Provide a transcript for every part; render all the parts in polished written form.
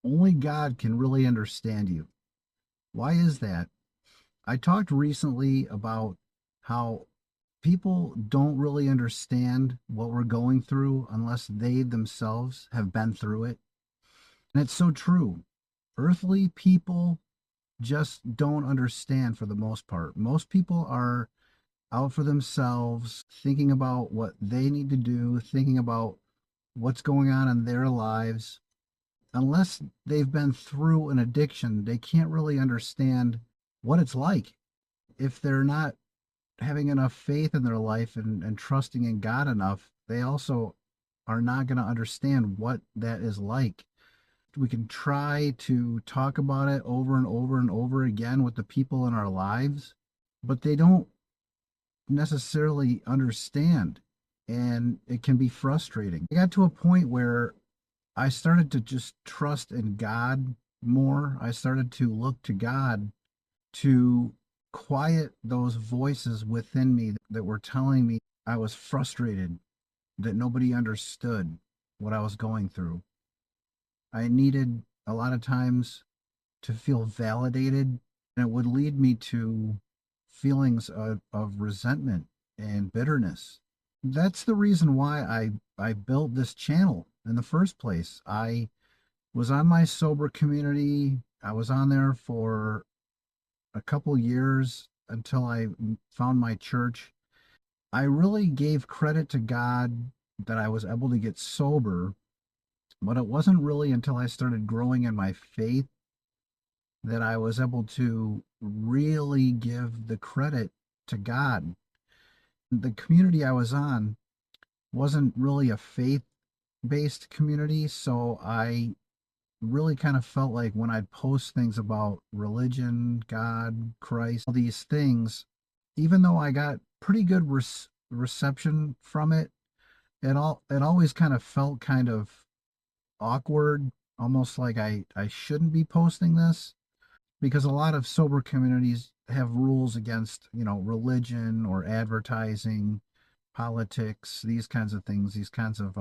Only God can really understand you. Why is that? I talked recently about how people don't really understand what we're going through unless they themselves have been through it. And it's so true. Earthly people just don't understand for the most part. Most people are out for themselves, thinking about what they need to do, thinking about what's going on in their lives. Unless they've been through an addiction, they can't really understand what it's like. If they're not having enough faith in their life and trusting in God enough, they also are not going to understand what that is like. We can try to talk about it over and over and over again with the people in our lives, but they don't necessarily understand. And it can be frustrating. I got to a point where I started to just trust in God more. I started to look to God to quiet those voices within me that were telling me I was frustrated, that nobody understood what I was going through. I needed a lot of times to feel validated, and it would lead me to feelings of resentment and bitterness. That's the reason why I built this channel in the first place. I was on my sober community. I was on there for a couple years until I found my church. I really gave credit to God that I was able to get sober, but it wasn't really until I started growing in my faith that I was able to really give the credit to God. The community I was on wasn't really a faith based community, so I really kind of felt like when I'd post things about religion, God, Christ, all these things, even though I got pretty good reception from it, it always kind of felt kind of awkward, almost like I shouldn't be posting this because a lot of sober communities have rules against, religion or advertising, politics, these kinds of things, these kinds of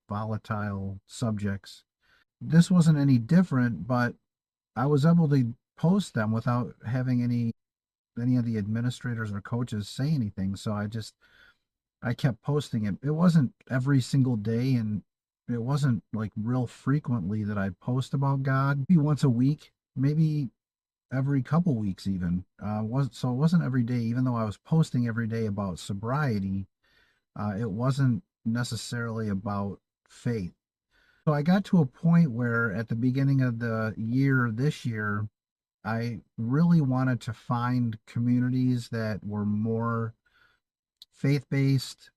volatile subjects. This wasn't any different, but I was able to post them without having any of the administrators or coaches say anything. So I kept posting it. It wasn't every single day, and it wasn't like real frequently that I post about God. Maybe once a week, maybe every couple weeks even. It wasn't every day, even though I was posting every day about sobriety. It wasn't necessarily about faith. So I got to a point where at the beginning of the year, this year, I really wanted to find communities that were more faith based,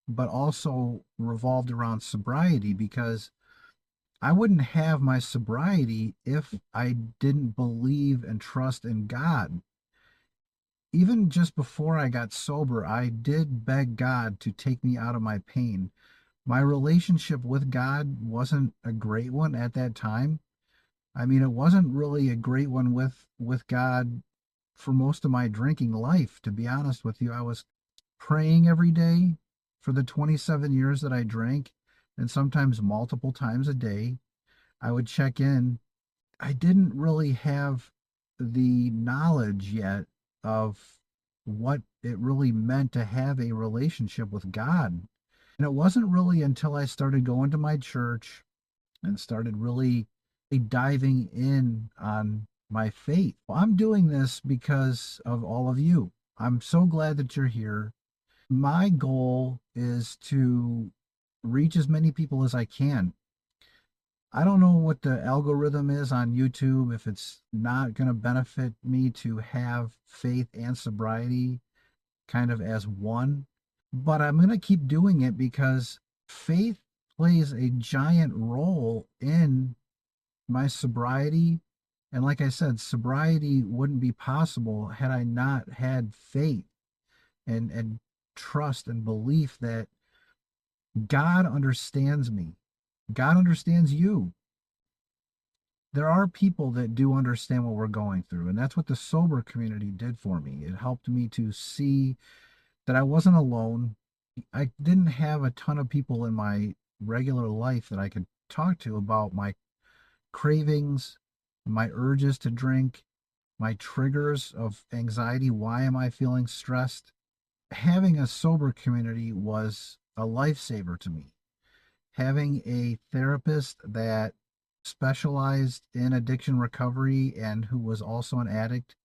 but also revolved around sobriety because I wouldn't have my sobriety if I didn't believe and trust in God. Even just before I got sober, I did beg God to take me out of my pain. My relationship with God wasn't a great one at that time. I mean, it wasn't really a great one with God for most of my drinking life, to be honest with you. I was praying every day for the 27 years that I drank, and sometimes multiple times a day. I would check in. I didn't really have the knowledge yet of what it really meant to have a relationship with God. And it wasn't really until I started going to my church and started really diving in on my faith. Well, I'm doing this because of all of you. I'm so glad that you're here. My goal is to reach as many people as I can. I don't know what the algorithm is on YouTube, if it's not going to benefit me to have faith and sobriety kind of as one, but I'm going to keep doing it because faith plays a giant role in my sobriety. And like I said, sobriety wouldn't be possible had I not had faith and trust and belief that God understands me. God understands you. There are people that do understand what we're going through, and that's what the sober community did for me. It helped me to see that I wasn't alone. I didn't have a ton of people in my regular life that I could talk to about my cravings, my urges to drink, my triggers of anxiety. Why am I feeling stressed? Having a sober community was a lifesaver to me. Having a therapist that specialized in addiction recovery and who was also an addict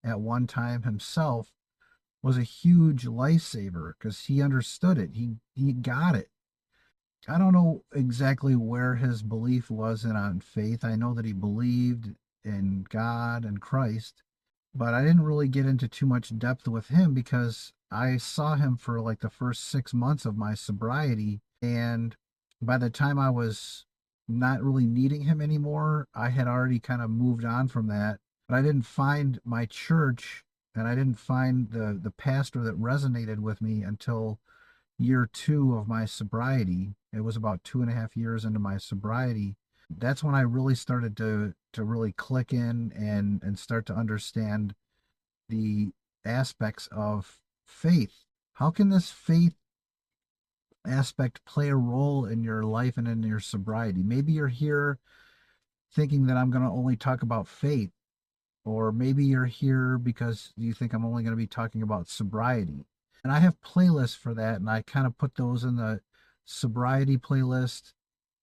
at one time himself was a huge lifesaver because he understood it. He got it. I don't know exactly where his belief was in on faith. I know that he believed in God and Christ, but I didn't really get into too much depth with him because I saw him for like the first 6 months of my sobriety. And by the time I was not really needing him anymore, I had already kind of moved on from that. But I didn't find my church and I didn't find the pastor that resonated with me until year two of my sobriety. It was about 2.5 years into my sobriety. That's when I really started to really click in and start to understand the aspects of faith. How can this faith aspect play a role in your life and in your sobriety? Maybe you're here thinking that I'm going to only talk about faith, or maybe you're here because you think I'm only going to be talking about sobriety. And I have playlists for that, and I kind of put those in the sobriety playlist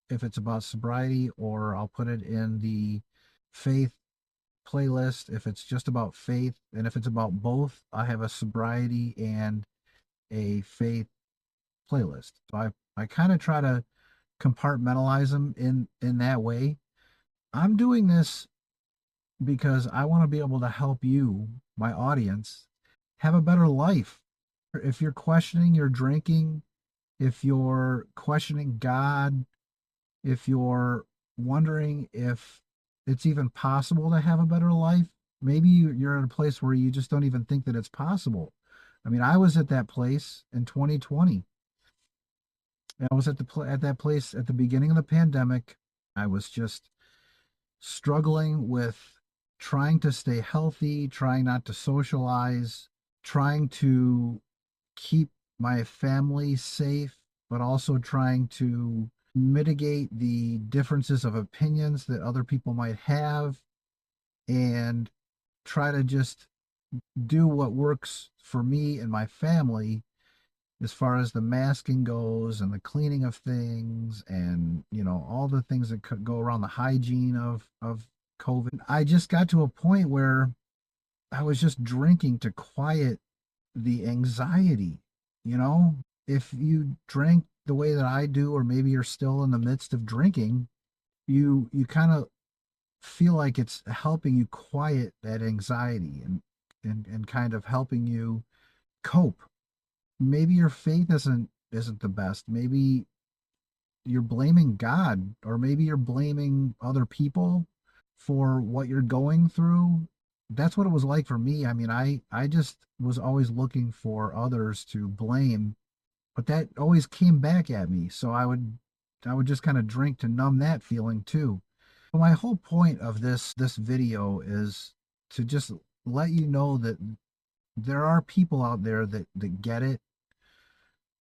if it's about sobriety, or I'll put it in the faith playlist if it's just about faith. And if it's about both, I have a sobriety and a faith playlist. So I kind of try to compartmentalize them in that way. I'm doing this because I want to be able to help you, my audience, have a better life. If you're questioning your drinking, if you're questioning God, if you're wondering if it's even possible to have a better life, maybe you're at a place where you just don't even think that it's possible. I mean, I was at that place in 2020. I was at that place at the beginning of the pandemic. I was just struggling with trying to stay healthy, trying not to socialize, trying to keep my family safe, but also trying to mitigate the differences of opinions that other people might have and try to just do what works for me and my family as far as the masking goes and the cleaning of things and all the things that could go around the hygiene of COVID. I just got to a point where I was just drinking to quiet the anxiety. you know if you drink the way that I do, or maybe you're still in the midst of drinking, you kind of feel like it's helping you quiet that anxiety and kind of helping you cope. Maybe your faith isn't the best. Maybe you're blaming God, or maybe you're blaming other people for what you're going through. That's what it was like for me. I mean, I just was always looking for others to blame, but that always came back at me. So I would just kind of drink to numb that feeling too. But my whole point of this video is to just let you know that there are people out there that get it.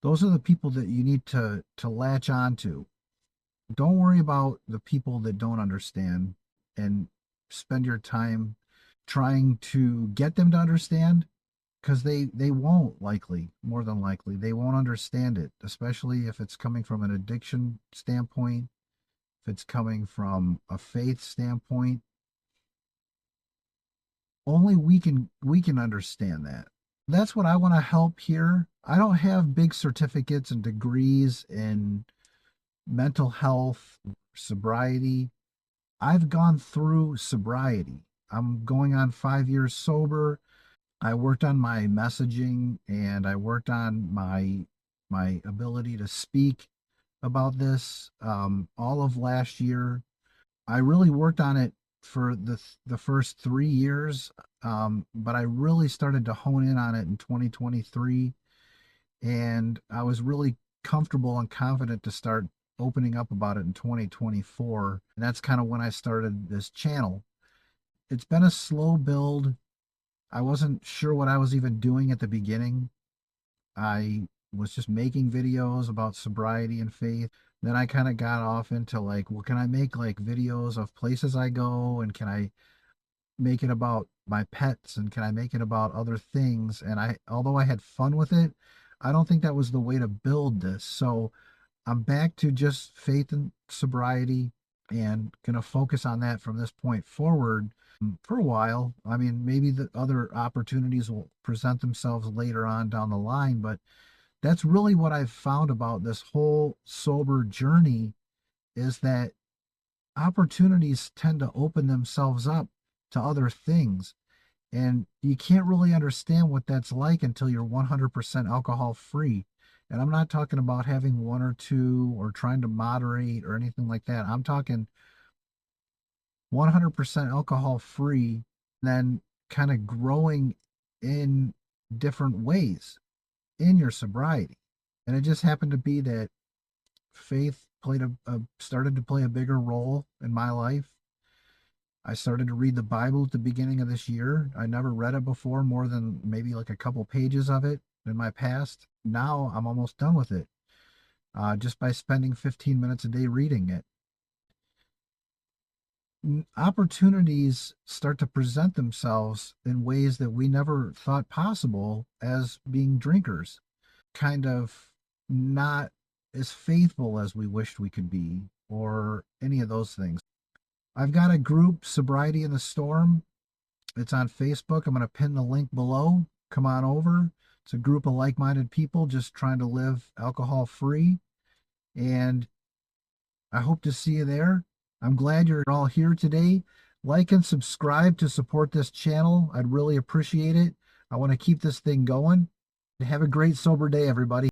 Those are the people that you need to latch on to. Don't worry about the people that don't understand and spend your time trying to get them to understand, because they won't, likely, more than likely they won't understand it, especially if it's coming from an addiction standpoint, if it's coming from a faith standpoint. Only we can understand that. That's what I want to help here. I don't have big certificates and degrees in mental health, sobriety. I've gone through sobriety. I'm going on 5 years sober. I worked on my messaging and I worked on my ability to speak about this all of last year. I really worked on it for the first 3 years, but I really started to hone in on it in 2023, and I was really comfortable and confident to start opening up about it in 2024. And that's kind of when I started this channel. It's been a slow build. I wasn't sure what I was even doing at the beginning. I was just making videos about sobriety and faith. Then I kind of got off into like, well, can I make like videos of places I go, and can I make it about my pets, and can I make it about other things? And although I had fun with it, I don't think that was the way to build this. So I'm back to just faith and sobriety and gonna focus on that from this point forward for a while. I mean, maybe the other opportunities will present themselves later on down the line, but that's really what I've found about this whole sober journey is that opportunities tend to open themselves up to other things. And you can't really understand what that's like until you're 100% alcohol free. And I'm not talking about having one or two or trying to moderate or anything like that. I'm talking 100% alcohol free, then kind of growing in different ways in your sobriety. And it just happened to be that faith started to play a bigger role in my life. I started to read the Bible at the beginning of this year. I never read it before, more than maybe like a couple pages of it in my past. Now I'm almost done with it, just by spending 15 minutes a day reading it. Opportunities start to present themselves in ways that we never thought possible as being drinkers, kind of not as faithful as we wished we could be, or any of those things. I've got a group, Sobriety in the Storm. It's on Facebook. I'm going to pin the link below. Come on over. It's a group of like minded people just trying to live alcohol free. And I hope to see you there. I'm glad you're all here today. Like and subscribe to support this channel. I'd really appreciate it. I want to keep this thing going. Have a great sober day, everybody.